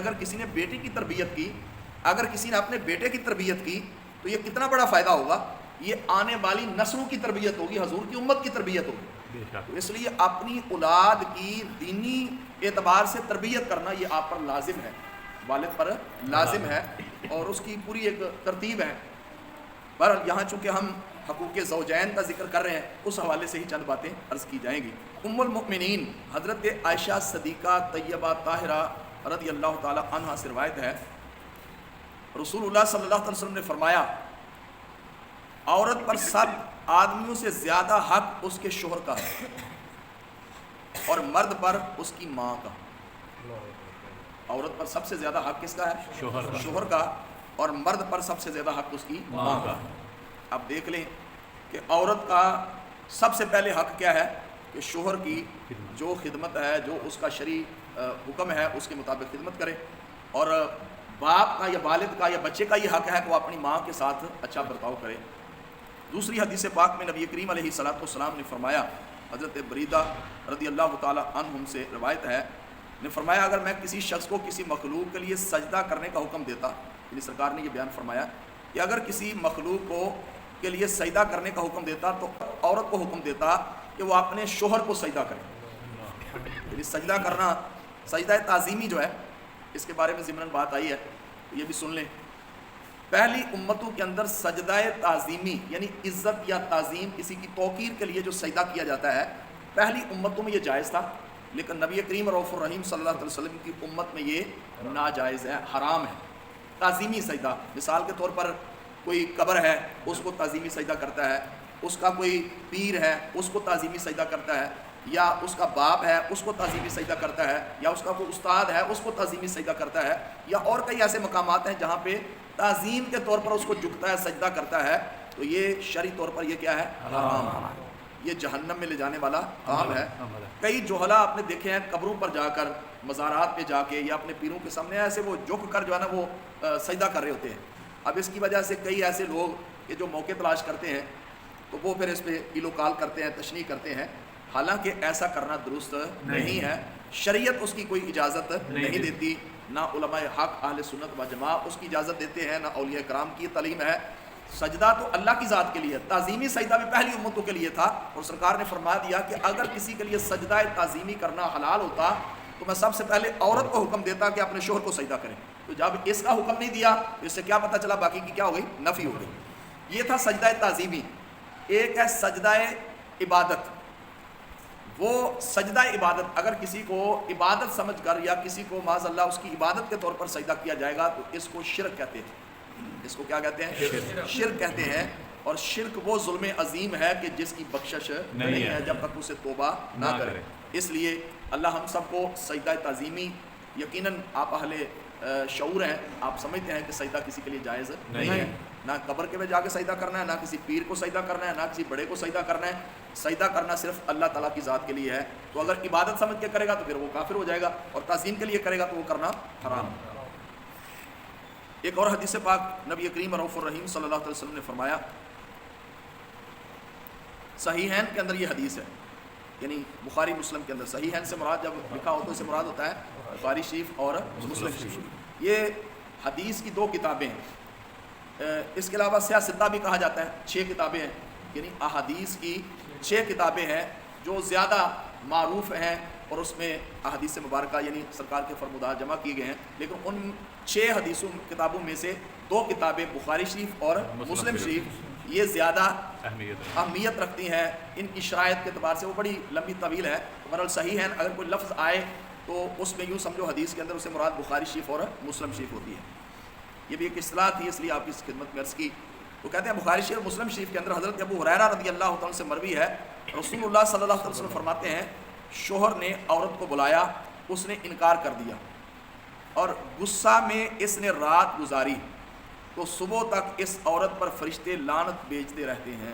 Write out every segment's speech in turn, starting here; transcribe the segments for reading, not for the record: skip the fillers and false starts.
اگر کسی نے بیٹی کی تربیت کی، اگر کسی نے اپنے بیٹے کی تربیت کی تو یہ کتنا بڑا فائدہ ہوگا، یہ آنے والی نسلوں کی تربیت ہوگی، حضور کی امت کی تربیت ہوگی۔ تو اس لیے اپنی اولاد کی دینی اعتبار سے تربیت کرنا یہ آپ پر لازم ہے، والد پر لازم ہے، اور اس کی پوری ایک ترتیب ہے۔ پر یہاں چونکہ ہم حقوق زوجین کا ذکر کر رہے ہیں، اس حوالے سے ہی چند باتیں عرض کی جائیں گی۔ ام المؤمنین حضرت عائشہ صدیقہ طیبہ طاہرہ رضی اللہ تعالی عنہا سے روایت ہے، رسول اللہ صلی اللہ علیہ وسلم نے فرمایا، عورت پر سب آدمیوں سے زیادہ حق اس کے شوہر کا ہے، اور مرد پر اس کی ماں کا۔ عورت پر سب سے زیادہ حق کس کا ہے؟ شوہر کا، اور مرد پر سب سے زیادہ حق اس کی ماں کا۔ اب دیکھ لیں کہ عورت کا سب سے پہلے حق کیا ہے کہ شوہر کی جو خدمت ہے، جو اس کا شرعی حکم ہے اس کے مطابق خدمت کرے، اور باپ کا یا والد کا یا بچے کا یہ حق ہے کہ وہ اپنی ماں کے ساتھ اچھا برتاؤ کرے۔ دوسری حدیث پاک میں نبی کریم علیہ السلام نے فرمایا، حضرت بریدہ رضی اللہ تعالی عنہم سے روایت ہے، نے فرمایا اگر میں کسی شخص کو کسی مخلوق کے لیے سجدہ کرنے کا حکم دیتا، یعنی سرکار نے یہ بیان فرمایا کہ اگر کسی مخلوق کو کے لیے سجدہ کرنے کا حکم دیتا تو عورت کو حکم دیتا کہ وہ اپنے شوہر کو سجدہ کرے۔ یعنی سجدہ کرنا، سجدہ تعظیمی جو ہے، اس کے بارے میں ضمناً بات آئی ہے، یہ بھی سن لیں۔ پہلی امتوں کے اندر سجدہ تعظیمی یعنی عزت یا تعظیم، کسی کی توقیر کے لیے جو سجدہ کیا جاتا ہے، پہلی امتوں میں یہ جائز تھا، لیکن نبی کریم رؤوف الرحیم صلی اللہ علیہ وسلم کی امت میں یہ ناجائز ہے، حرام ہے۔ تعظیمی سجدہ، مثال کے طور پر کوئی قبر ہے اس کو تعظیمی سجدہ کرتا ہے، اس کا کوئی پیر ہے اس کو تعظیمی سجدہ کرتا ہے، یا اس کا باپ ہے اس کو تعظیمی سجدہ کرتا ہے، یا اس کا کوئی استاد ہے اس کو تعظیمی سجدہ کرتا ہے، یا اور کئی ایسے مقامات ہیں جہاں پہ تعظیم کے طور پر اس کو جھکتا ہے، سجدہ کرتا ہے، تو یہ شرعی طور پر یہ کیا ہے؟ حرام ہے، یہ جہنم میں لے جانے والا کام ہے۔ کئی جوہلا آپ نے دیکھے ہیں قبروں پر جا کر، مزارات پہ جا کے، یا اپنے پیروں کے سامنے ایسے وہ جھک کر جو ہے نا وہ سجدہ کر رہے ہوتے ہیں۔ اب اس کی وجہ سے کئی ایسے لوگ کہ جو موقع تلاش کرتے ہیں تو وہ پھر اس پہ قیل و قال کرتے ہیں، تشنیع کرتے ہیں، حالانکہ ایسا کرنا درست نہیں ہے، شریعت اس کی کوئی اجازت نہیں دیتی، نہ علماء حق اہل سنت و جماعت اس کی اجازت دیتے ہیں، نہ اولیاء کرام کی تعلیم ہے۔ سجدہ تو اللہ کی ذات کے لیے، تعظیمی سجدہ بھی پہلی امتوں کے لیے تھا، اور سرکار نے فرما دیا کہ اگر کسی کے لیے سجدہ تعظیمی کرنا حلال ہوتا تو میں سب سے پہلے عورت کو حکم دیتا کہ اپنے شوہر کو سجدہ کریں۔ تو جب اس کا حکم نہیں دیا تو اس سے کیا پتہ چلا؟ باقی کی کیا ہو گئی؟ نفی ہو گئی۔ یہ تھا سجدہ تعظیمی۔ ایک ہے سجدہ عبادت۔ وہ سجدہ عبادت اگر کسی کو عبادت سمجھ کر یا کسی کو معاذ اللہ اس کی عبادت کے طور پر سجدہ کیا جائے گا تو اس کو شرک کہتے ہیں۔ اس کو کیا کہتے ہیں؟ شرک کہتے ہیں۔ اور شرک وہ ظلم عظیم ہے کہ جس کی بخشش نہیں ہے جب تک اسے توبہ نہ کرے۔ اس لیے اللہ ہم سب کو سجدہ تعظیمی، یقیناً آپ اہل شعور ہیں، آپ سمجھتے ہیں کہ سجدہ کسی کے لیے جائز نہیں ہے، نہ قبر کے میں جا کے سجدہ کرنا ہے، نہ کسی پیر کو سجدہ کرنا ہے، نہ کسی بڑے کو سجدہ کرنا ہے۔ سجدہ کرنا صرف اللہ تعالیٰ کی ذات کے لیے ہے، تو اگر عبادت سمجھ کے کرے گا تو پھر وہ کافر ہو جائے گا، اور تعظیم کے لیے کرے گا تو وہ کرنا حرام ہے۔ ایک اور حدیث پاک نبی کریم رؤوف الرحیم صلی اللہ علیہ وسلم نے فرمایا، صحیحین کے اندر یہ حدیث ہے، یعنی بخاری مسلم کے اندر، صحیحین سے مراد جب لکھا ہو تو اسے مراد ہوتا ہے بخاری شریف اور مسلم شریف۔ یہ حدیث کی 2 کتابیں ہیں، اس کے علاوہ سیاستہ بھی کہا جاتا ہے، 6 کتابیں ہیں، یعنی احادیث کی 6 کتابیں ہیں جو زیادہ معروف ہیں، اور اس میں احادیث مبارکہ یعنی سرکار کے فرمودات جمع کیے گئے ہیں، لیکن ان 6 حدیثوں کتابوں میں سے 2 کتابیں بخاری شریف اور مسلم شریف یہ زیادہ اہمیت رکھتی ہیں، ان کی شرائط کے اعتبار سے وہ بڑی لمبی طویل ہے۔ بہرحال صحیح ہے، اگر کوئی لفظ آئے تو اس میں یوں سمجھو حدیث کے اندر اسے مراد بخاری شریف اور مسلم شریف ہوتی ہے۔ یہ بھی ایک اصطلاح تھی، اس لیے آپ کی خدمت میں عرض کی۔ تو کہتے ہیں بخاری شریف اور مسلم شریف کے اندر حضرت ابو ہریرہ رضی اللہ تعالیٰ سے مروی ہے، رسول اللہ صلی اللہ علیہ وسلم فرماتے ہیں، شوہر نے عورت کو بلایا، اس نے انکار کر دیا، اور غصہ میں اس نے رات گزاری تو صبح تک اس عورت پر فرشتے لعنت بھیجتے رہتے ہیں۔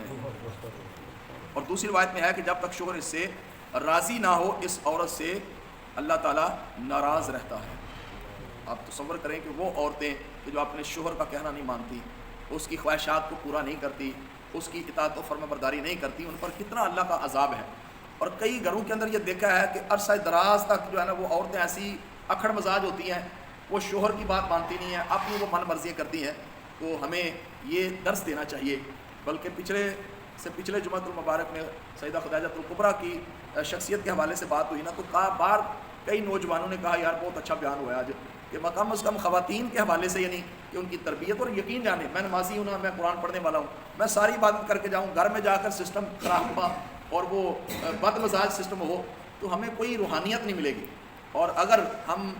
اور دوسری روایت میں ہے کہ جب تک شوہر اس سے راضی نہ ہو اس عورت سے اللہ تعالیٰ ناراض رہتا ہے۔ آپ تصور کریں کہ وہ عورتیں کہ جو اپنے شوہر کا کہنا نہیں مانتی، اس کی خواہشات کو پورا نہیں کرتی، اس کی اطاعت و فرما برداری نہیں کرتی، ان پر کتنا اللہ کا عذاب ہے۔ اور کئی گھروں کے اندر یہ دیکھا ہے کہ عرصہ دراز تک جو ہے نا وہ عورتیں ایسی اکھڑ مزاج ہوتی ہیں وہ شوہر کی بات مانتی نہیں ہیں، اپنی وہ من مرضیاں کرتی ہیں، تو ہمیں یہ درس دینا چاہیے۔ بلکہ پچھلے جمعۃ المبارک میں سیدہ خدیجہ الکبریٰ کی شخصیت کے حوالے سے بات ہوئی نا، تو کئی نوجوانوں نے کہا یار بہت اچھا بیان ہوا ہے آج، کہ کم از کم خواتین کے حوالے سے، یعنی کہ ان کی تربیت، اور یقین جانے میں نمازی ہوں نا، میں قرآن پڑھنے والا ہوں، میں ساری عبادت کر کے جاؤں، گھر میں جا کر سسٹم خراب ہوا اور وہ بد مزاج سسٹم ہو، تو ہمیں کوئی روحانیت نہیں ملے گی۔ اور اگر ہم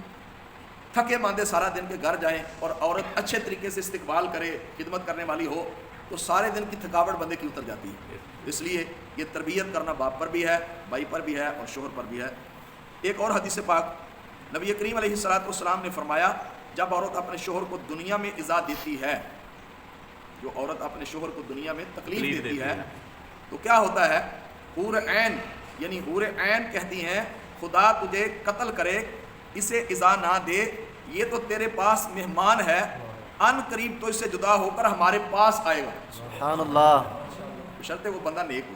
تھکے ماندے سارا دن کے گھر جائیں اور عورت اچھے طریقے سے استقبال کرے، خدمت کرنے والی ہو، تو سارے دن کی تھکاوٹ بندے کی اتر جاتی ہے۔ اس لیے یہ تربیت کرنا باپ پر بھی ہے، بھائی پر بھی ہے، اور شوہر پر بھی ہے۔ ایک اور حدیث پاک نبی کریم علیہ السلام نے فرمایا، جب عورت اپنے شوہر کو دنیا میں ایذا دیتی ہے، جو عورت اپنے شوہر کو دنیا میں تکلیف دیتی ہے، تو کیا ہوتا ہے؟ حور عین، یعنی حور عین کہتی ہیں خدا تجھے قتل کرے، اسے ایذا نہ دے، یہ تو تیرے پاس مہمان ہے، ان قریب تو اس سے جدا ہو کر ہمارے پاس آئے گا۔ سبحان اللہ۔ بشرطے وہ بندہ نیک ہو۔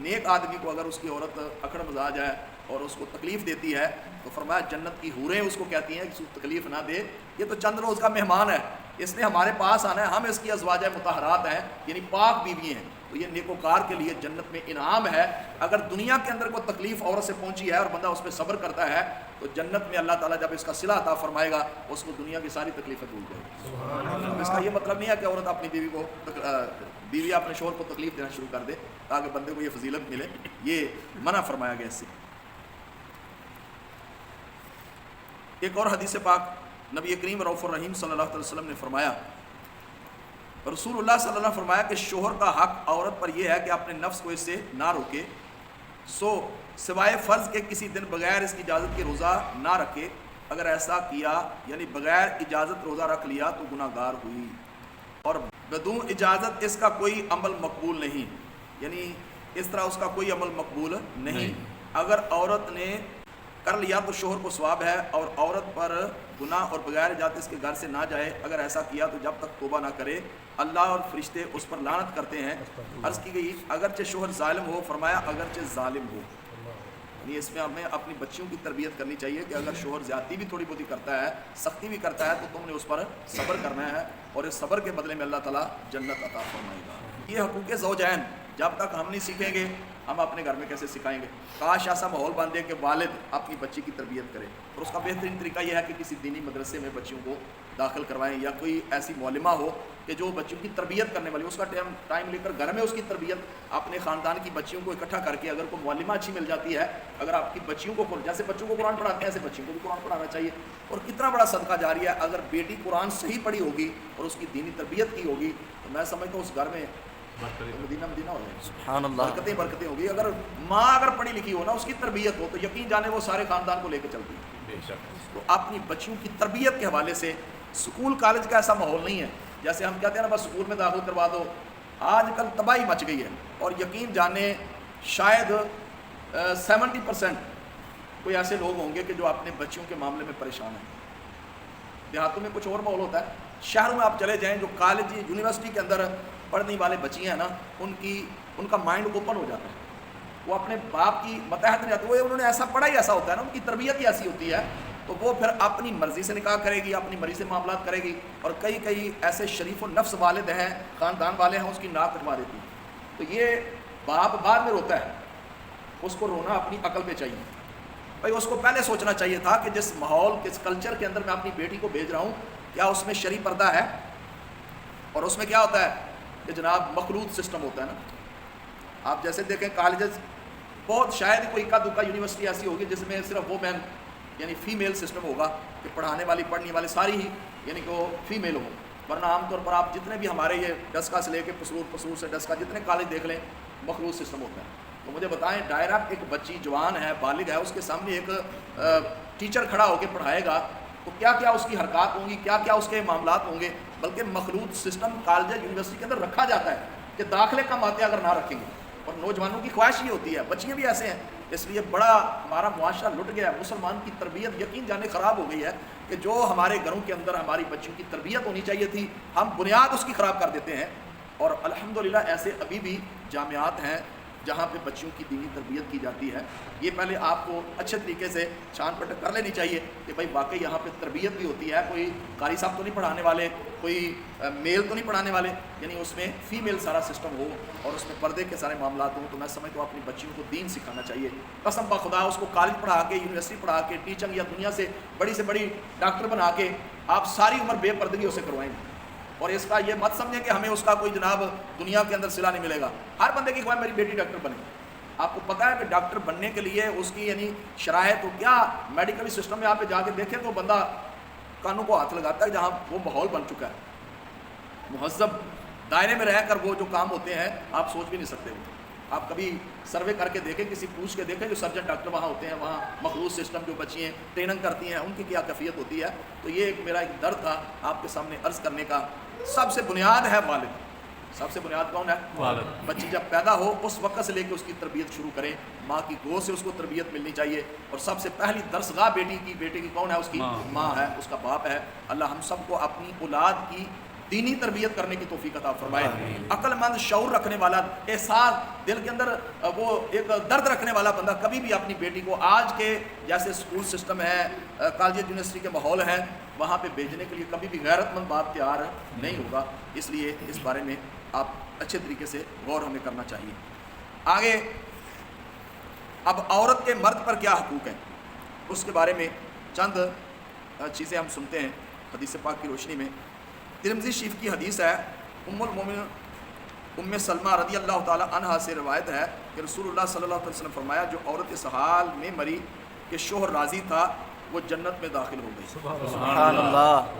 نیک آدمی کو اگر اس کی عورت اکڑ مزاج ہے اور اس کو تکلیف دیتی ہے، تو فرمایا جنت کی حوریں اس کو کہتی ہیں کہ اس کو تکلیف نہ دے، یہ تو چند روز کا مہمان ہے، اس نے ہمارے پاس آنا ہے، ہم اس کی ازواج مطہرات ہیں، یعنی پاک بیوی ہیں، تو یہ نیکوکار کے لیے جنت میں انعام ہے۔ اگر دنیا کے اندر کوئی تکلیف عورت سے پہنچی ہے اور بندہ اس پہ صبر کرتا ہے، تو جنت میں اللہ تعالیٰ جب اس کا صلہ عطا فرمائے گا، اس کو دنیا کی ساری تکلیفیں بھول جائے گی۔ اس کا یہ مطلب نہیں ہے کہ عورت اپنی بیوی اپنے شوہر کو تکلیف دینا شروع کر دے تاکہ بندے کو یہ فضیلت ملے، یہ منع فرمایا گیا اس سے۔ ایک اور حدیث پاک نبی کریم رؤوف الرحیم صلی اللہ علیہ وسلم نے فرمایا، رسول اللہ صلی اللہ علیہ وسلم نے فرمایا کہ شوہر کا حق عورت پر یہ ہے کہ اپنے نفس کو اس سے نہ روکے، سوائے فرض کے کسی دن بغیر اس کی اجازت کے روزہ نہ رکھے، اگر ایسا کیا یعنی بغیر اجازت روزہ رکھ لیا تو گناہ گار ہوئی، اور بدون اجازت اس کا کوئی عمل مقبول نہیں، یعنی اس طرح اس کا کوئی عمل مقبول نہیں۔ اگر عورت نے کر لیا تو شوہر کو ثواب ہے، اور عورت پر گناہ اور بغیر اجازت اس کے گھر سے نہ جائے، اگر ایسا کیا تو جب تک توبہ نہ کرے اللہ اور فرشتے اس پر لعنت کرتے ہیں۔ عرض کی گئی اگرچہ شوہر ظالم ہو، فرمایا اگرچہ ظالم ہو، یعنی اس میں ہمیں اپنی بچیوں کی تربیت کرنی چاہیے کہ اگر شوہر زیادتی بھی تھوڑی بہت کرتا ہے، سختی بھی کرتا ہے، تو تم نے اس پر صبر کرنا ہے، اور اس صبر کے بدلے میں اللہ تعالیٰ جنت عطا فرمائے گا۔ یہ حقوق زوجین جب تک ہم نہیں سیکھیں گے، ہم اپنے گھر میں کیسے سکھائیں گے؟ کاش ایسا ماحول بن دے کہ والد اپنی بچی کی تربیت کرے، اور اس کا بہترین طریقہ یہ ہے کہ کسی دینی مدرسے میں بچیوں کو داخل کروائیں، یا کوئی ایسی معلمہ ہو کہ جو بچوں کی تربیت کرنے والی، اس کا ٹائم لے کر گھر میں اس کی تربیت، اپنے خاندان کی بچیوں کو اکٹھا کر کے، اگر کوئی معلمہ اچھی مل جاتی ہے، اگر آپ کی بچیوں کو جیسے بچوں کو قرآن پڑھاتے ہیں ایسے بچیوں کو بھی قرآن پڑھانا چاہیے۔ اور کتنا بڑا صدقہ جاری ہے، اگر بیٹی قرآن صحیح پڑھی ہوگی اور اس کی دینی تربیت کی ہوگی، تو میں سمجھتا ہوں اس گھر میں مدینہ ہو جائے، سبحان اللہ، برکتیں ہوگی۔ اگر ماں اگر پڑھی لکھی ہو نا، اس کی تربیت ہو، تو یقین جانے وہ سارے خاندان کو لے کے چلتی ہے۔ تو اپنی بچیوں کی تربیت کے حوالے سے سکول کالج کا ایسا ماحول نہیں ہے، جیسے ہم کہتے ہیں نا بس سکول میں داخل کروا دو، آج کل تباہی مچ گئی ہے، اور یقین جانے شاید 70% کوئی ایسے لوگ ہوں گے کہ جو اپنے بچیوں کے معاملے میں پریشان ہیں۔ دیہاتوں میں کچھ اور ماحول ہوتا ہے، شہروں میں آپ چلے جائیں، جو کالج یونیورسٹی کے اندر پڑھنے والے بچی ہیں نا، ان کا مائنڈ اوپن ہو جاتا ہے، وہ اپنے باپ کی متحد نہیں آتی، وہ انہوں نے ایسا پڑھا ہی ایسا ہوتا ہے نا، ان کی تربیت ہی ایسی ہوتی ہے، تو وہ پھر اپنی مرضی سے نکاح کرے گی، اپنی مرضی سے معاملات کرے گی، اور کئی ایسے شریف و نفس والد ہیں، خاندان والے ہیں، اس کی ناک کٹوا دیتی ہے۔ تو یہ باپ بعد میں روتا ہے، اس کو رونا اپنی عقل پہ چاہیے۔ بھائی اس کو پہلے سوچنا چاہیے تھا کہ جس ماحول کس کلچر کے اندر میں اپنی بیٹی کو بھیج رہا ہوں، کیا اس میں شرعی پردہ ہے، اور اس میں کیا ہوتا ہے کہ جناب مخلوط سسٹم ہوتا ہے نا۔ آپ جیسے دیکھیں کالجز بہت شاید کوئی اکا دکا یونیورسٹی ایسی ہوگی جس میں صرف وہ مین یعنی فیمیل سسٹم ہوگا کہ پڑھانے والی پڑھنے والے ساری ہی یعنی کہ وہ فیمیل ہوں، ورنہ عام طور پر آپ جتنے بھی ہمارے یہ ڈسکا سے لے کے پسور سے ڈسکا جتنے کالج دیکھ لیں مخلوط سسٹم ہوتا ہے۔ تو مجھے بتائیں دائرہ ایک بچی جوان ہے بالغ ہے، اس کے سامنے ایک ٹیچر کھڑا ہو کے پڑھائے گا تو کیا کیا اس کی حرکات ہوں گی، کیا کیا اس کے معاملات ہوں گے، بلکہ مخلوط سسٹم کالج یونیورسٹی کے اندر رکھا جاتا ہے کہ داخلے کم آتے اگر نہ رکھیں گے، اور نوجوانوں کی خواہش یہ ہوتی ہے، بچیاں بھی ایسے ہیں، اس لیے بڑا ہمارا معاشرہ لٹ گیا ہے، مسلمان کی تربیت یقین جانے خراب ہو گئی ہے کہ جو ہمارے گھروں کے اندر ہماری بچیوں کی تربیت ہونی چاہیے تھی، ہم بنیاد اس کی خراب کر دیتے ہیں۔ اور الحمدللہ ایسے ابھی بھی جامعات ہیں جہاں پہ بچیوں کی دینی تربیت کی جاتی ہے. یہ پہلے آپ کو اچھے طریقے سے چھان پٹک کر لینی چاہیے کہ بھائی واقعی یہاں پہ تربیت بھی ہوتی ہے, کوئی قاری صاحب تو نہیں پڑھانے والے, کوئی میل تو نہیں پڑھانے والے, یعنی اس میں فیمیل سارا سسٹم ہو اور اس میں پردے کے سارے معاملات ہوں. تو میں سمجھتا ہوں اپنی بچیوں کو دین سکھانا چاہیے. قسم با خدا اس کو کالج پڑھا کے, یونیورسٹی پڑھا کے, ٹیچنگ یا دنیا سے بڑی ڈاکٹر بنا کے آپ ساری عمر بے پردگی اسے کروائیں گے. اور اس کا یہ مت سمجھیں کہ ہمیں اس کا کوئی جناب دنیا کے اندر صلہ نہیں ملے گا. ہر بندے کی خواہش میری بیٹی ڈاکٹر بنے. آپ کو پتہ ہے کہ ڈاکٹر بننے کے لیے اس کی یعنی شرائط, تو کیا میڈیکل سسٹم میں آپ پہ جا کے دیکھیں تو بندہ کانوں کو ہاتھ لگاتا ہے جہاں وہ ماحول بن چکا ہے. مہذب دائرے میں رہ کر وہ جو کام ہوتے ہیں آپ سوچ بھی نہیں سکتے. آپ کبھی سروے کر کے دیکھیں, کسی پوچھ کے دیکھیں جو سرجن ڈاکٹر وہاں ہوتے ہیں, وہاں مخلوط سسٹم جو بچی ہیں ٹریننگ کرتی ہیں, ان کی کیا کیفیت ہوتی ہے. تو یہ میرا ایک درد تھا آپ کے سامنے عرض کرنے کا. سب سے بنیاد ہے والد. سب سے بنیاد کون ہے؟ والد. بچی جب پیدا ہو اس وقت سے لے کے اس کی تربیت شروع کریں. ماں کی گود سے اس کو تربیت ملنی چاہیے. اور سب سے پہلی درسگاہ بیٹی کی کون ہے؟ اس کی ماں ہے, اس کا باپ ہے. اللہ ہم سب کو اپنی اولاد کی دینی تربیت کرنے کی توفیق عطا فرمائے. عقل مند, شعور رکھنے والا, احساس, دل کے اندر وہ ایک درد رکھنے والا بندہ کبھی بھی اپنی بیٹی کو آج کے جیسے اسکول سسٹم ہے, کالج یونیورسٹی کے ماحول ہے, وہاں پہ بھیجنے کے لیے کبھی بھی غیرت مند باپ تیار نہیں ہوگا. اس لیے اس بارے میں آپ اچھے طریقے سے غور ہمیں کرنا چاہیے. آگے اب عورت کے مرد پر کیا حقوق ہیں اس کے بارے میں چند چیزیں ہم سنتے ہیں حدیث پاک کی روشنی میں. ترمذی شریف کی حدیث ہے, ام المومنین ام سلمہ رضی اللہ تعالی عنہا سے روایت ہے کہ رسول اللہ صلی اللہ علیہ وسلم فرمایا, جو عورت اس حال میں مری کہ شوہر راضی تھا وہ جنت میں داخل ہو گئی. سبحان اللہ.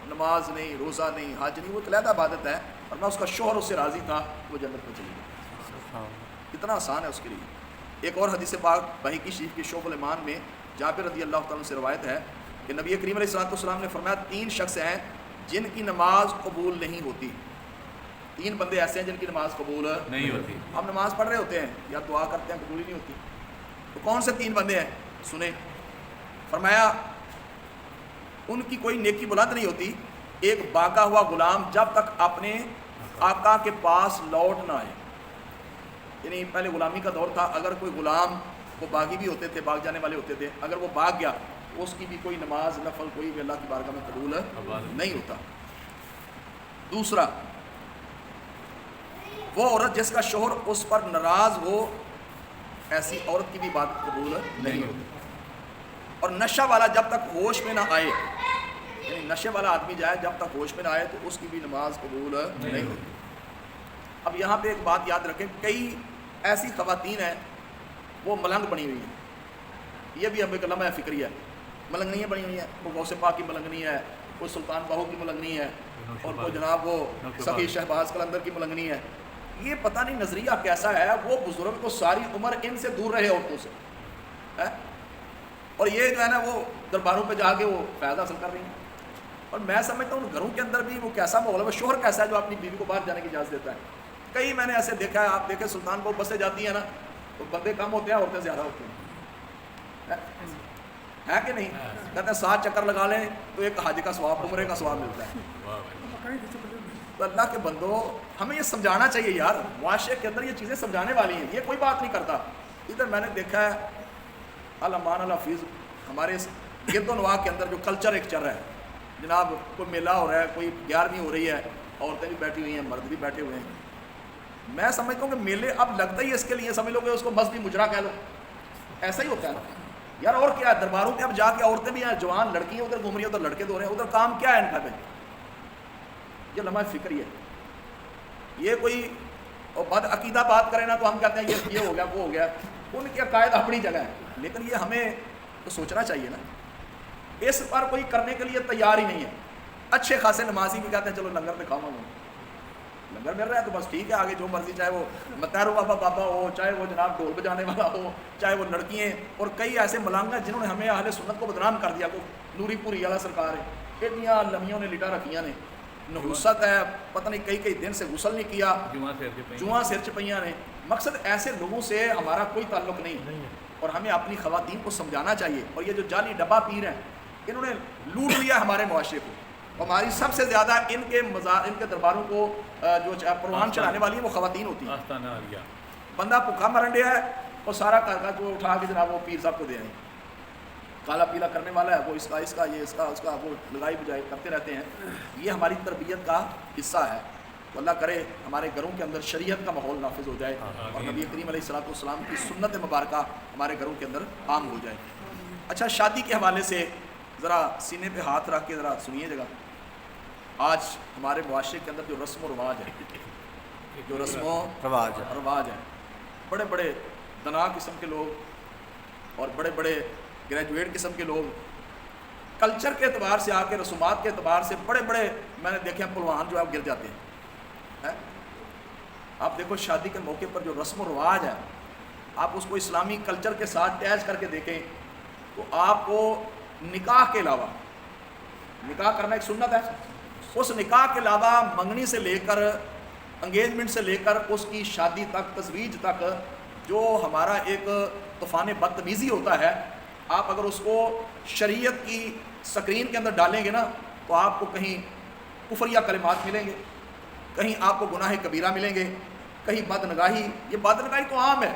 نماز نہیں, روزہ نہیں, حج نہیں, وہ علیحدہ عبادت ہے, اور نہ اس کا شوہر اس سے راضی تھا, وہ جنت میں چلی گئی. کتنا آسان ہے اس کے لیے. ایک اور حدیث پاک بحیقی شریف کی شعب الایمان میں جابر رضی اللہ تعالیٰ سے روایت ہے کہ نبی کریم علیہ الصلوۃ والسلام نے فرمایا, 3 شخص ہیں جن کی نماز قبول نہیں ہوتی. 3 بندے ایسے ہیں جن کی نماز قبول نہیں ہوتی. ہم نماز پڑھ رہے ہوتے ہیں یا دعا کرتے ہیں, قبول ہی نہیں ہوتی. تو کون سے 3 بندے ہیں سنیں. فرمایا ان کی کوئی نیکی بلند نہیں ہوتی. ایک باغا ہوا غلام جب تک اپنے آقا کے پاس لوٹ نہ آئے. یعنی پہلے غلامی کا دور تھا, اگر کوئی غلام, وہ باغی بھی ہوتے تھے, باغ جانے والے ہوتے تھے, اگر وہ بھاگ گیا اس کی بھی کوئی نماز نفل کوئی بھی اللہ کی بارگاہ میں قبول نہیں ہوتا. دوسرا, وہ عورت جس کا شوہر اس پر ناراض ہو, ایسی عورت کی بھی بات قبول نہیں ہوتی. اور نشہ والا جب تک ہوش میں نہ آئے, یعنی نشے والا آدمی جائے جب تک ہوش میں نہ آئے تو اس کی بھی نماز قبول نہیں ہوتی. اب یہاں پہ ایک بات یاد رکھیں, کئی ایسی خواتین ہیں وہ ملنگ بنی ہوئی ہیں. یہ بھی اب ایک لمحہ فکری ہے. ملنگنیاں بنی ہوئی ہیں, وہ غوث پاک کی ملنگنی ہے, کوئی سلطان باہو کی ملنگنی ہے, اور کوئی جناب وہ سخی شہباز قلندر کی ملنگنی ہے. یہ پتہ نہیں نظریہ کیسا ہے. وہ بزرگ تو ساری عمر ان سے دور رہے عورتوں سے, اور یہ جو ہے نا وہ درباروں پہ جا کے وہ فائدہ حاصل کر رہی ہیں. اور میں سمجھتا ہوں گھروں کے اندر بھی وہ کیسا ماحول ہے, وہ شوہر کیسا ہے جو اپنی بیوی کو باہر جانے کی اجازت دیتا ہے. کئی میں نے ایسے دیکھا ہے, آپ دیکھیں سلطان باہو بسیں جاتی ہیں نا تو بندے کم ہوتے ہیں, عورتیں زیادہ ہوتی ہیں, ہے کہ نہیں. کہتے ہیں 7 چکر لگا لیں تو ایک حج کا ثواب, عمرے کا ثواب ملتا ہے. تو اللہ کے بندو, ہمیں یہ سمجھانا چاہیے یار, معاشرے کے اندر یہ چیزیں سمجھانے والی ہیں. یہ کوئی بات نہیں کرتا. ادھر میں نے دیکھا ہے الامان الحفیظ, ہمارے اس گرد و نواح کے اندر جو کلچر ایک چل رہا ہے جناب, کوئی میلہ ہو رہا ہے, کوئی 11ویں ہو رہی ہے, عورتیں بھی بیٹھی ہوئی ہیں, مرد بھی بیٹھے ہوئے ہیں. میں سمجھتا ہوں کہ میلے اب لگتا ہی اس کے لیے, سمجھ لو کہ اس کو مذہبی مجرا کہہ لو, ایسا ہی ہوتا ہے یار. اور کیا ہے, درباروں پہ اب جا کے عورتیں بھی ہیں, جوان لڑکیاں ادھر گھوم رہی ہیں, ادھر لڑکے دو رہے ہیں, ادھر کام کیا ہے ان کا بھائی. یہ لمحہ فکری ہے. یہ کوئی بد عقیدہ بات کرے نا تو ہم کہتے ہیں یہ ہو گیا وہ ہو گیا. ان کے عقائد اپنی جگہ ہے, لیکن یہ ہمیں تو سوچنا چاہیے نا. اس پر کوئی کرنے کے لیے تیار ہی نہیں ہے. اچھے خاصے نمازی بھی کہتے ہیں چلو لنگر میں کھاؤں گا, لنگر مل رہا ہے تو بس ٹھیک ہے, آگے جو مرضی, چاہے وہ متحر بابا ہو, چاہے وہ جناب ڈھول بجانے والا ہو, چاہے وہ لڑکیاں. اور کئی ایسے ملنگ ہیں جنہوں نے ہمیں اہل سنت کو بدنام کر دیا. کو نوری پوری والا سرکار ہے, اتنیاں لمیوں نے لٹا رکھیاں نے, نحوست ہے, پتہ نہیں کئی دن سے غسل نہیں کیا, جواں سر چپیاں نے. مقصد ایسے لوگوں سے ہمارا کوئی تعلق نہیں, اور ہمیں اپنی خواتین کو سمجھانا چاہیے. اور یہ جو جعلی ڈبہ پیر ہیں, انہوں نے لوٹ لیا ہمارے معاشرے کو. ہماری سب سے زیادہ ان کے درباروں کو جو پروان چڑھانے والی ہیں وہ خواتین ہوتی ہیں. بندہ بھوکا مرن ڈیا ہے اور سارا گھر کا جو اٹھا کے جناب وہ پیر صاحب کو دے آئیں، کالا پیلا کرنے والا ہے وہ اس کا یہ اس کا وہ لگائی بجائی کرتے رہتے ہیں۔ یہ ہماری تربیت کا حصہ ہے۔ تو اللہ کرے ہمارے گھروں کے اندر شریعت کا ماحول نافذ ہو جائے اور نبی کریم علیہ الصلوۃ والسلام کی سنت مبارکہ ہمارے گھروں کے اندر عام ہو جائے۔ اچھا، شادی کے حوالے سے ذرا سینے پہ ہاتھ رکھ کے ذرا سنیے جگہ۔ آج ہمارے معاشرے کے اندر جو رسم و رواج ہے، جو رسم و رواج ہے، بڑے بڑے دنا قسم کے لوگ اور بڑے بڑے گریجویٹ قسم کے لوگ کلچر کے اعتبار سے آ کے، رسومات کے اعتبار سے بڑے بڑے میں نے دیکھے ہیں پلوان جو ہے گر جاتے ہیں۔ آپ دیکھو شادی کے موقع پر جو رسم و رواج ہے، آپ اس کو اسلامی کلچر کے ساتھ اٹیچ کر کے دیکھیں تو آپ کو نکاح کے علاوہ، نکاح کرنا ایک سنت ہے، اس نکاح کے علاوہ منگنی سے لے کر انگیجمنٹ سے لے کر اس کی شادی تک، تزویج تک، جو ہمارا ایک طوفان بدتمیزی ہوتا ہے، آپ اگر اس کو شریعت کی سکرین کے اندر ڈالیں گے نا تو آپ کو کہیں کفریہ کلمات ملیں گے، کہیں آپ کو گناہ کبیرہ ملیں گے، کہیں بدنگاہی۔ یہ بدنگاہی تو عام ہے،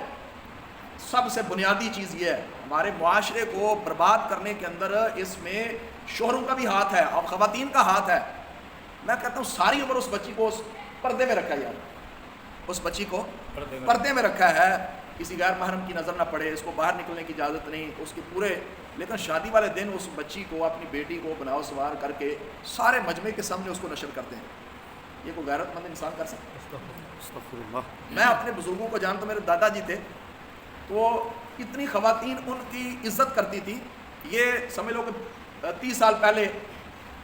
سب سے بنیادی چیز یہ ہے ہمارے معاشرے کو برباد کرنے کے اندر اس میں شوہروں کا بھی ہاتھ ہے اور خواتین کا ہاتھ ہے۔ میں کہتا ہوں ساری عمر اس بچی کو اس پردے میں رکھا ہے، یار اس بچی کو پردے میں رکھا ہے، کسی غیر محرم کی نظر نہ پڑے، اس کو باہر نکلنے کی اجازت نہیں، اس کے پورے، لیکن شادی والے دن اس بچی کو، اپنی بیٹی کو بناؤ سوار کر کے سارے مجمع کے سامنے اس کو نشر کرتے ہیں۔ یہ کوئی غیرت مند انسان کر سکتا ہے؟ میں اپنے بزرگوں کو جانتا، میرے دادا جی تھے تو کتنی خواتین ان کی عزت کرتی تھی۔ یہ سمجھ لو کہ 30 سال پہلے،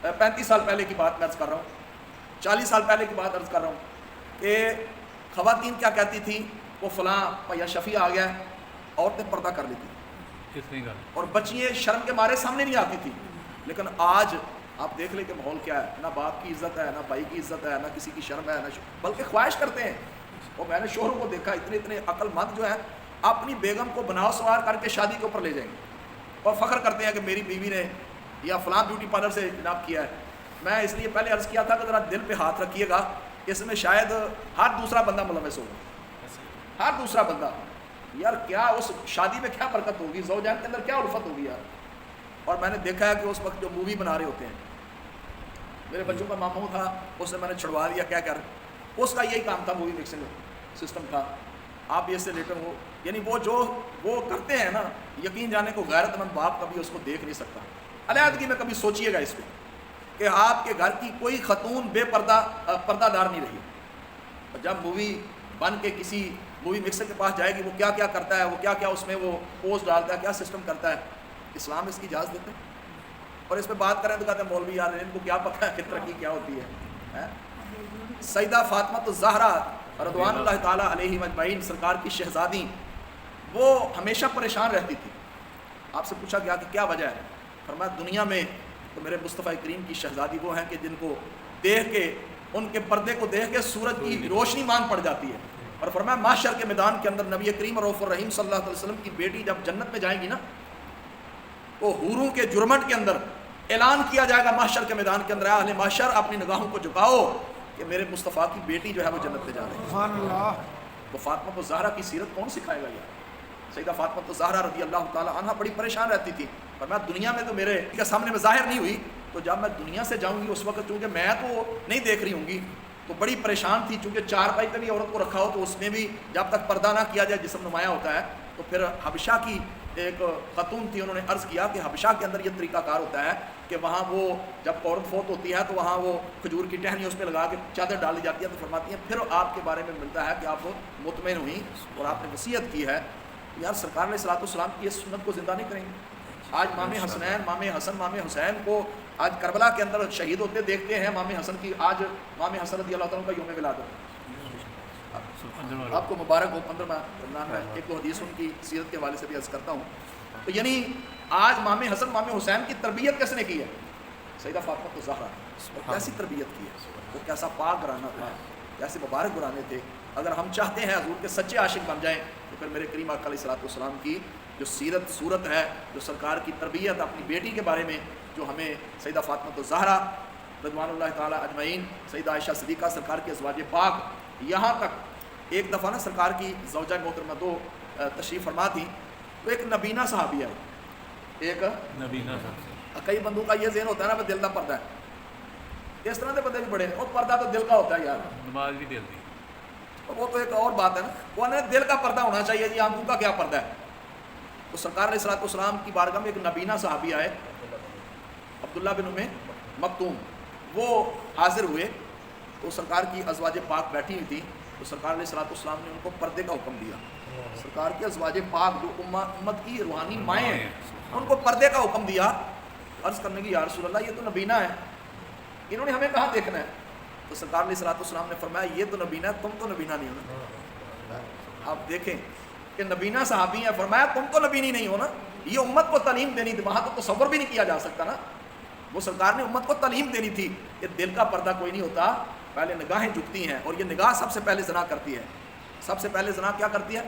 35 سال پہلے کی بات میں عرض کر رہا ہوں، 40 سال پہلے کی بات عرض کر رہا ہوں کہ خواتین کیا کہتی تھیں، وہ فلاں یا شفیع آ گیا ہے، عورتیں پردہ کر لیتی اور بچیاں شرم کے مارے سامنے نہیں آتی تھی۔ لیکن آج آپ دیکھ لیں کہ ماحول کیا ہے، نہ باپ کی عزت ہے، نہ بھائی کی عزت ہے، نہ کسی کی شرم ہے، نہ بلکہ خواہش کرتے ہیں۔ اور میں نے شوہروں کو دیکھا اتنے عقل مند جو ہیں، اپنی بیگم کو بناؤ سوار کر کے شادی کے اوپر لے جائیں گے اور فخر کرتے ہیں کہ میری بیوی نے یا فلاں بیوٹی پارلر سے جناب کیا ہے۔ میں اس لیے پہلے عرض کیا تھا کہ ذرا دل پہ ہاتھ رکھیے گا، اس میں شاید ہر دوسرا بندہ ملوث ہوگا، ہر دوسرا بندہ۔ یار کیا اس شادی میں کیا برکت ہوگی، زوجین کے اندر کیا الفت ہوگی یار۔ اور میں نے دیکھا ہے کہ اس وقت جو مووی بنا رہے ہوتے ہیں، میرے بچوں کا ماموں تھا، اس نے میں نے چھڑوا دیا، کیا کر، اس کا یہی کام تھا، مووی مکسنگ سسٹم تھا، آپ یہ سے لیٹر ہو، یعنی وہ جو وہ کرتے ہیں نا، یقین جانے کو غیرت مند باپ کبھی اس کو دیکھ نہیں سکتا۔ علیحدگی میں کبھی سوچئے گا اس پہ کہ آپ کے گھر کی کوئی خاتون بے پردہ دار نہیں رہی، اور جب مووی بن کے کسی مووی مکسر کے پاس جائے گی، وہ کیا کیا کرتا ہے، وہ کیا کیا اس میں وہ پوسٹ ڈالتا ہے، کیا سسٹم کرتا ہے، اسلام اس کی اجازت دیتے ہیں؟ اور اس پہ بات کریں تو کہتے ہیں مولوی یار ان کو کیا پتہ ہے کہ ترقی کیا ہوتی ہے۔ سیدہ فاطمہ الزہرا رضوان اللہ تعالیٰ علیہ مجمعین سرکار کی شہزادی، وہ ہمیشہ پریشان رہتی تھی۔ آپ سے پوچھا گیا کہ کیا وجہ ہے، فرمایا دنیا میں تو میرے مصطفیٰ کریم کی شہزادی وہ ہیں کہ جن کو دیکھ کے، ان کے پردے کو دیکھ کے سورج کی روشنی مان پڑ جاتی ہے۔ اور فرمایا محشر کے میدان کے اندر نبی کریم رؤوف الرحیم صلی اللہ علیہ وسلم کی بیٹی جب جنت میں جائیں گی نا، تو حوروں کے جرمٹ کے اندر اعلان کیا جائے گا محشر کے میدان کے اندر، اہل محشر اپنی نگاہوں کو جھکاؤ کہ میرے مصطفیٰ کی بیٹی جو ہے وہ جنت میں جا رہی ہے۔ سبحان اللہ۔ تو فاطمہ الزہرا کی سیرت کون سکھائے گا یار؟ سیدہ فاطمہ الزہرا رضی اللہ تعالیٰ عنہ بڑی پریشان رہتی تھی، پر میں دنیا میں تو میرے کے سامنے میں ظاہر نہیں ہوئی، تو جب میں دنیا سے جاؤں گی اس وقت چونکہ میں تو نہیں دیکھ رہی ہوں گی، تو بڑی پریشان تھی، چونکہ چارپائی پہ بھی عورت کو رکھا ہو تو اس میں بھی جب تک پردہ نہ کیا جائے جسم نمایاں ہوتا ہے۔ تو پھر حبشہ کی ایک خاتون تھی، انہوں نے عرض کیا کہ حبشہ کے اندر یہ طریقہ کار ہوتا ہے کہ وہاں وہ جب عورت فوت ہوتی ہے تو وہاں وہ کھجور کی ٹہنی اس پہ لگا کے چادر ڈالی جاتی ہے، تو فرماتی ہیں پھر آپ کے بارے میں ملتا ہے کہ آپ مطمئن ہوئیں اور آپ نے وصیت کی ہے۔ یار سرکار علیہ الصلوۃ والسلام کی اس سنت کو زندہ نہیں کریں گے؟ آج مام حسنین، مام حسن، مام حسین کو آج کربلا کے اندر شہید ہوتے دیکھتے ہیں۔ مام حسن کی آج مام حسن رضی اللہ تعالیٰ کا یوم ولادت، آپ کو مبارک ہو 15واں رمضان میں۔ ایک دو حدیث ان کی سیرت کے حوالے سے بھی عرض کرتا ہوں۔ تو یعنی آج مام حسن، مام حسین کی تربیت کس نے کی ہے؟ سیدہ فاطمہ الزہرا۔ کیسی تربیت کی ہے، وہ کیسا پاک گھرانہ تھا، کیسے مبارک گھرانے تھے۔ اگر ہم چاہتے ہیں حضور کے سچے عاشق بن جائیں تو پھر میرے کریم آقا علیہ الصلوۃ والسلام کی جو سیرت صورت ہے، جو سرکار کی تربیت اپنی بیٹی کے بارے میں جو ہمیں سیدہ فاطمہ الزہرا رضوان اللہ تعالیٰ اجمعین، سیدہ عائشہ صدیقہ سرکار کے ازواج پاک، یہاں تک ایک دفعہ نا سرکار کی زوجہ محترمہ تو تشریف فرما تھی، تو ایک نبینہ صحابی ہے، ایک نبینہ صاحب، کئی بندوں کا یہ ذہن ہوتا ہے نا کہ دل کا پردہ ہے، اس طرح کے بندے بھی بڑے ہیں، اور پردہ تو دل کا ہوتا ہے یار، نماز بھی دل دی، وہ تو ایک اور بات ہے نا، وہ دل کا پردہ ہونا چاہیے جی، آنکھوں کا کیا پردہ ہے؟ تو سرکار علیہ الصلوۃ والسلام کی بارگاہ میں ایک نبینہ صحابی آئے، عبداللہ بن ام مکتوم، وہ حاضر ہوئے، تو سرکار کی ازواج پاک بیٹھی ہوئی تھی، تو سرکار علیہ الصلوۃ والسلام نے ان کو پردے کا حکم دیا۔ سرکار کی ازواج پاک جو امت کی روحانی مائیں ہیں، ان کو پردے کا حکم دیا۔ عرض کرنے کی یا رسول اللہ یہ تو نبینہ ہے، انہوں نے ہمیں کہاں دیکھنا ہے؟ تو سرکار علیہ الصلوۃ والسلام نے فرمایا یہ تو نبینہ ہے، تم تو نبینہ نہیں ہونا۔ آپ دیکھیں کہ نبینہ صحابی ہیں، فرمایا تم تو نبینی نہیں ہو نا، یہ امت کو تعلیم دینی تھی، وہاں تو تصور بھی نہیں کیا جا سکتا نا، وہ سرکار نے امت کو تعلیم دینی تھی کہ دل کا پردہ کوئی نہیں ہوتا، پہلے نگاہیں جھکتی ہیں، اور یہ نگاہ سب سے پہلے زنا کرتی ہے، سب سے پہلے زنا کیا کرتی ہے؟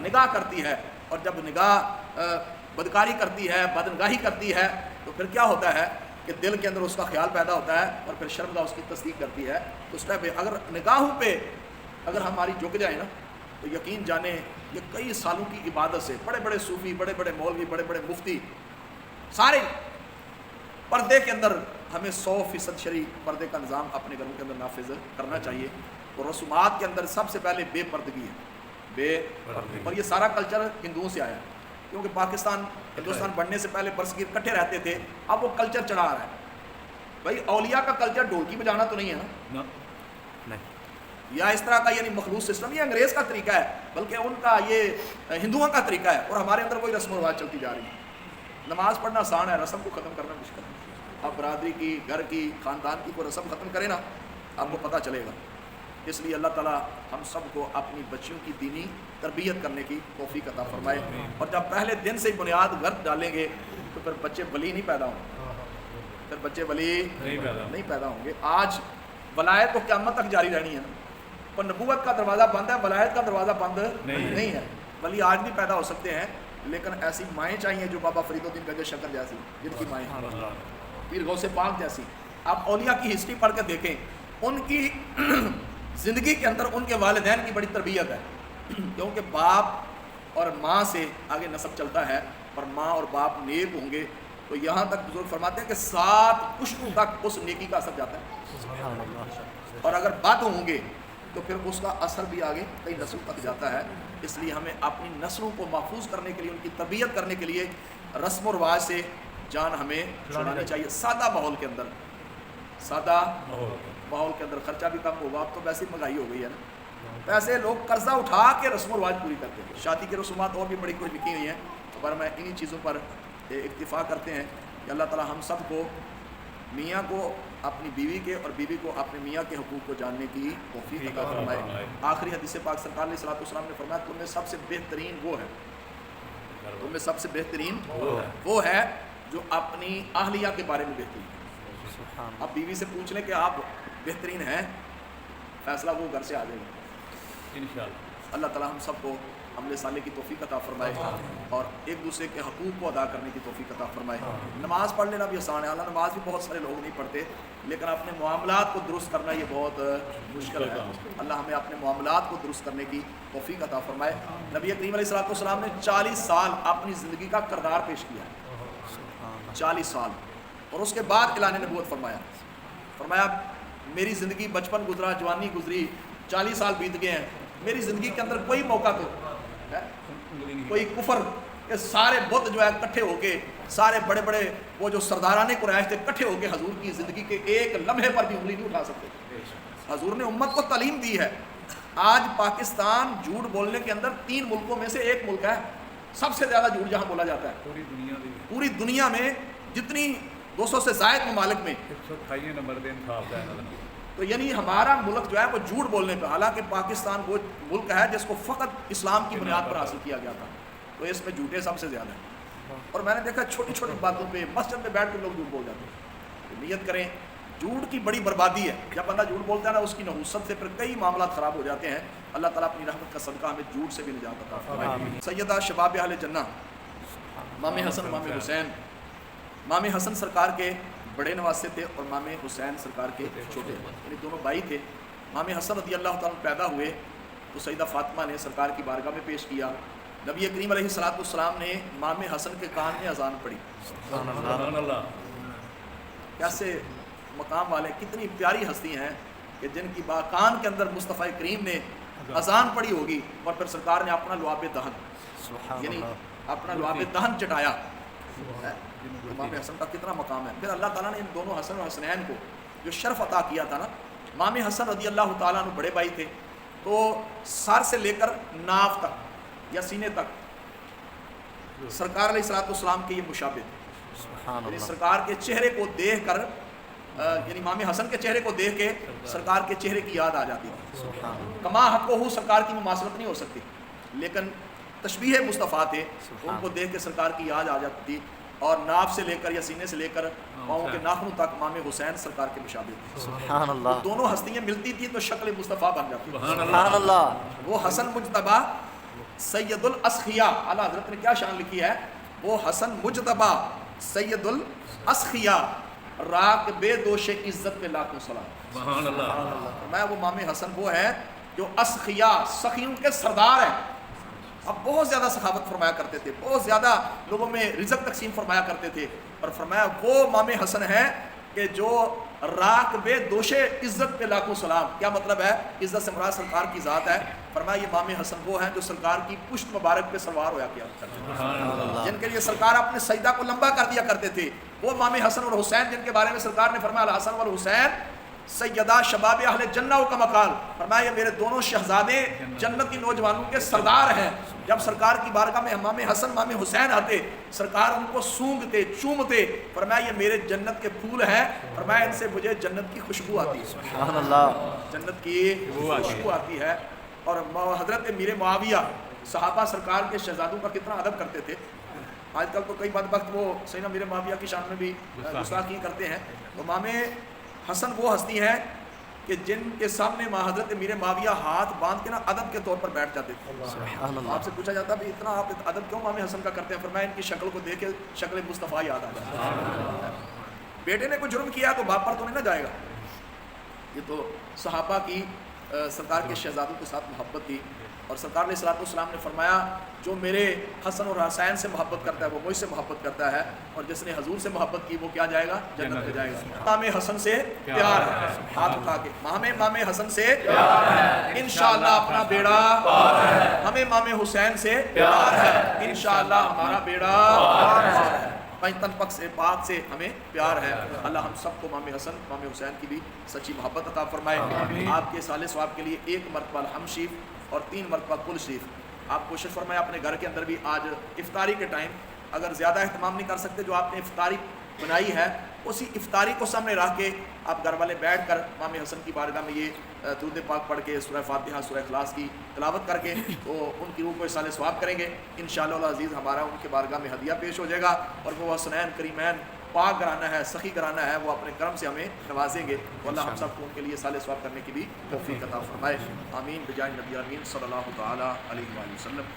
نگاہ کرتی ہے، اور جب نگاہ بدکاری کرتی ہے، بدنگاہی کرتی ہے، تو پھر کیا ہوتا ہے کہ دل کے اندر اس کا خیال پیدا ہوتا ہے، اور پھر شرمگاہ اس کی تصدیق کرتی ہے۔ تو اس ٹائم پہ اگر نگاہوں پہ اگر ہماری جھک جائے نا، تو یقین جانیں یہ کئی سالوں کی عبادت سے بڑے بڑے صوفی، بڑے بڑے مولوی، بڑے بڑے مفتی، سارے پردے کے اندر ہمیں 100% شرعی پردے کا نظام اپنے گھروں کے اندر نافذ کرنا چاہیے، اور رسومات کے اندر سب سے پہلے بے پردگی ہے، اور یہ سارا کلچر ہندوؤں سے آیا ہے، کیونکہ ہندوستان بننے سے پہلے برصغیر اکٹھے رہتے تھے، اب وہ کلچر چڑھا رہا ہے۔ بھائی اولیاء کا کلچر ڈھولکی بجانا تو نہیں ہے نا، یا اس طرح کا یعنی مخلوط سسٹم، یہ انگریز کا طریقہ ہے، بلکہ ان کا یہ ہندوؤں کا طریقہ ہے، اور ہمارے اندر کوئی رسم و رواج چلتی جا رہی ہے۔ نماز پڑھنا آسان ہے، رسم کو ختم کرنا مشکل ہے۔ اب برادری کی، گھر کی، خاندان کی کوئی رسم ختم کرے نا، آپ کو پتہ چلے گا۔ اس لیے اللہ تعالیٰ ہم سب کو اپنی بچیوں کی دینی تربیت کرنے کی توفیق عطا فرمائے، اور جب پہلے دن سے ہی بنیاد غلط ڈالیں گے تو پھر بچے ولی نہیں پیدا ہوں گے، پھر بچے ولی نہیں پیدا ہوں گے۔ آج ولایت تو قیامت تک جاری رہنی ہے نا، پر نبوت کا دروازہ بند ہے، ولایت کا دروازہ بند نہیں ہے۔ ولی آج بھی پیدا ہو سکتے ہیں، لیکن ایسی مائیں چاہیے جو بابا فرید الدین گنج شکر جیسی، جن کی مائیں پیر غوث پاک جیسی۔ آپ اولیاء کی ہسٹری پڑھ کے دیکھیں، ان کی زندگی کے اندر ان کے والدین کی بڑی تربیت ہے، کیونکہ باپ اور ماں سے آگے نسب چلتا ہے، اور ماں اور باپ نیک ہوں گے تو یہاں تک بزرگ فرماتے ہیں کہ 7 پشتوں تک اس نیکی کا اثر جاتا ہے، اور اگر بد ہوں گے تو پھر اس کا اثر بھی آگے کئی نسلوں تک جاتا ہے۔ اس لیے ہمیں اپنی نسلوں کو محفوظ کرنے کے لیے، ان کی تربیت کرنے کے لیے رسم و رواج سے جان ہمیں چھڑانی چاہیے۔ سادہ ماحول کے اندر، سادہ ماحول کے اندر خرچہ بھی کم ہوگا۔ اب تو ویسے مہنگائی ہو گئی ہے نا، پیسے لوگ قرضہ اٹھا کے رسم و رواج پوری کرتے ہیں۔ شادی کی رسومات اور بھی بڑی کوئی لکھی ہوئی ہیں، پر میں انہی چیزوں پر اکتفا کرتے ہیں کہ اللہ تعالی ہم سب کو، میاں کو اپنی بیوی کے اور بیوی کو اپنے میاں کے حقوق کو جاننے کی توفیق عطا فرمائے۔ آخری حدیث پاک سرکار علیہ الصلوۃ والسلام نے فرمایا تم میں سب سے بہترین وہ ہے، تم میں سب سے بہترین وہ ہے جو اپنی اہلیہ کے بارے میں بہترین ہے۔ اب بیوی سے پوچھ لیں کہ آپ بہترین ہیں، فیصلہ وہ گھر سے آ جائے گا انشاءاللہ۔ اللہ تعالی ہم سب کو عمل صالح کی توفیق عطا فرمائے، اور ایک دوسرے کے حقوق کو ادا کرنے کی توفیق عطا فرمائے۔ نماز پڑھ لینا بھی آسان ہے، اللہ نماز بھی بہت سارے لوگ نہیں پڑھتے، لیکن اپنے معاملات کو درست کرنا یہ بہت مشکل ہے۔ اللہ ہمیں اپنے معاملات کو درست کرنے کی توفیق عطا فرمائے۔ نبی کریم علیہ الصلوۃ والسلام نے 40 سال اپنی زندگی کا کردار پیش کیا، 40 سال، اور اس کے بعد اعلان نبوت فرمایا میری زندگی بچپن گزرا، جوانی گزری، 40 سال بیت گئے ہیں، میری زندگی کے اندر کوئی موقع تو کوئی کفر کہ سارے بت جو ہے کٹھے ہو کے، سارے بڑے بڑے وہ جو سرداران قریش تھے کٹھے ہو کے حضور کی زندگی کے ایک لمحے پر بھی انگلی نہیں اٹھا سکتے۔ حضور نے امت کو تعلیم دی ہے۔ آج پاکستان جھوٹ بولنے کے اندر 3 ملکوں میں سے ایک ملک ہے سب سے زیادہ جھوٹ جہاں بولا جاتا ہے پوری دنیا میں، جتنی 200 سے زائد ممالک میں 128 نمبر دے انصاف ہے۔ تو یعنی ہمارا ملک جو ہے وہ جھوٹ بولنے پہ، حالانکہ پاکستان وہ ملک ہے جس کو فقط اسلام کی بنیاد پر حاصل کیا گیا تھا، تو اس میں جھوٹے سب سے زیادہ ہیں۔ اور میں نے دیکھا چھوٹی چھوٹی باتوں پہ مسجد میں بیٹھ کے لوگ جھوٹ بول جاتے ہیں۔ تو نیت کریں، جھوٹ کی بڑی بربادی ہے، جب بندہ جھوٹ بولتا ہے نا اس کی نحوست سے پھر کئی معاملات خراب ہو جاتے ہیں۔ اللہ تعالیٰ اپنی رحمت کا صدقہ ہمیں جھوٹ سے بھی نجات عطا فرمائے۔ سیدہ شباب اہل جنہ امام حسن امام حسین، امام حسن سرکار کے بڑے نواسے تھے اور امام حسین سرکار کے چھوٹے، یعنی دونوں بھائی تھے۔ امام حسن رضی اللہ تعالیٰ پیدا ہوئے تو سیدہ فاطمہ نے سرکار کی بارگاہ میں پیش کیا. نبی کریم علیہ السلام نے امام حسن کے کان میں اذان پڑھی. سبحان اللہ. کیسے مقام والے، کتنی پیاری ہستی ہیں کہ جن کی کان کے اندر مصطفیٰ کریم نے اذان پڑھی ہوگی اور پھر سرکار نے اپنا لعاب دہن یعنی اپنا لعاب دہن چٹایا. امام حسن کا کتنا مقام ہے. پھر اللہ تعالیٰ نے ان دونوں حسن اور حسنین کو جو شرف عطا کیا تھا نا، امام حسن رضی اللہ تعالیٰ عنہ بڑے بھائی تھے، تو سر سے لے کر ناف تک یا سینے تک سرکار علیہ السلام کے یہ مشابہ تھے. یعنی سرکار کے چہرے کو دیکھ کر یعنی امام حسن کے چہرے کو دیکھ کے سرکار کے چہرے کی یاد آ جاتی تھی. کما حق ہو سرکار کی مماثلت نہیں ہو سکتی، لیکن تشبیہ مصطفیٰ تھے، ان کو دیکھ کے سرکار کی یاد آ جاتی تھی. اور ناف سے لے کر یا سینے سے لے کر پاؤں کے ناخنوں تک امام حسین سرکار کے مشابہ تھے. سبحان اللہ. دونوں ہستیاں ملتی تھیں تو شکل مصطفیٰ بن جاتی. سبحان اللہ. وہ حسن مجتبیٰ سید الاسخیاء، اعلیٰ حضرت نے کیا شان لکھی ہے، وہ حسن مجتبیٰ سید الاسخیاء راکب دوش عزت پہ لاکھوں سلام. سبحان اللہ. میں وہ امام حسن وہ ہے جو اسخیاء سخیوں کے سردار ہیں. اب بہت زیادہ سخاوت فرمایا کرتے تھے، بہت زیادہ لوگوں میں رزق تقسیم فرمایا کرتے تھے. اور فرمایا وہ امام حسن ہے کہ جو راکب دوش عزت پہ لاکھوں سلام. کیا مطلب ہے؟ عزت سے مراد سرکار کی ذات ہے. فرمایا یہ امام حسن وہ ہیں جو سرکار کی پشت مبارک پہ سوار ہویا کیا کرتے تھے، جن کے لیے سرکار اپنے سجدہ کو لمبا کر دیا کرتے تھے. وہ امام حسن اور حسین جن کے بارے میں سرکار نے فرمایا الحسن والحسین سیدہ شباب اہل جنہ کا مقال. فرمایا یہ میرے دونوں شہزادے جنتی نوجوانوں کے سردار ہیں. جب سرکار کی بارگاہ میں امام حسن امام حسین آتے، سرکار ان کو سونگتے چومتے. فرمایا یہ میرے جنت کے پھول ہیں. فرمایا ان سے مجھے جنت کی خوشبو آتی ہے. سبحان اللہ. جنت کی خوشبو آتی ہے. اور حضرت امیر معاویہ صحابہ سرکار کے شہزادوں کا کتنا ادب کرتے تھے. آج کل تو کئی بدبخت وہ سیدنا امیر معاویہ کی شان میں بھی گستاخی کرتے ہیں. امام حسن وہ ہستی ہیں کہ جن کے سامنے حضرت امیر معاویہ ہاتھ باندھ کے نا ادب کے طور پر بیٹھ جاتے تھے. سبحان اللہ. آپ سے پوچھا جاتا بھی اتنا آپ ادب کیوں امام حسن کا کرتے ہیں؟ فرمایا ان کی شکل کو دیکھ کے شکل مصطفیٰ یاد آ جاتا ہے. بیٹے نے کوئی جرم کیا تو باپ پر تو نہیں نہ جائے گا. یہ تو صحابہ کی سرکار کے شہزادوں کے ساتھ محبت تھی. اور سرکار علیہ السلام نے فرمایا جو میرے حسن اور حسین سے محبت کرتا ہے وہ مجھ سے محبت کرتا ہے، اور جس نے حضور سے محبت کی وہ کیا جائے گا؟ جنت میں جائے گا. امام حسن سے پیار ہے. ہاتھ اٹھا کے ہمیں امام حسن سے پیار ہے، انشاءاللہ اپنا بیڑا پار ہے. ہمیں امام حسین سے پیار ہے، انشاءاللہ ہمارا بیڑا پار ہے. تن پک سے پاک سے ہمیں پیار ہے. اللہ ہم سب کو امام حسن امام حسین کی بھی سچی محبت عطا فرمائے. آپ کے صالح ثواب کے لیے 1 مرتبہ الحمد شریف اور 3 مرتبہ کل شریف آپ کوشش فرمائے اپنے گھر کے اندر بھی. آج افطاری کے ٹائم اگر زیادہ اہتمام نہیں کر سکتے، جو آپ نے افطاری بنائی ہے اسی افطاری کو سامنے رکھ کے آپ گھر والے بیٹھ کر امام حسن کی بارگاہ میں یہ درود پاک پڑھ کے سورہ فاتحہ سورہ اخلاص کی تلاوت کر کے تو ان کی روح کو اصالِ ثواب کریں گے. انشاءاللہ العزیز ہمارا ان کے بارگاہ میں ہدیہ پیش ہو جائے گا. اور وہ حسنین کریمین پاک گرانا ہے، سخی گرانا ہے، وہ اپنے کرم سے ہمیں نوازیں گے. اللہ ہم سب کو ان کے لیے صالح ثواب کرنے کی بھی توفیق عطا فرمائے. آمین بجائے نبی امین صلی اللہ تعالی علیہ وآلہ وسلم.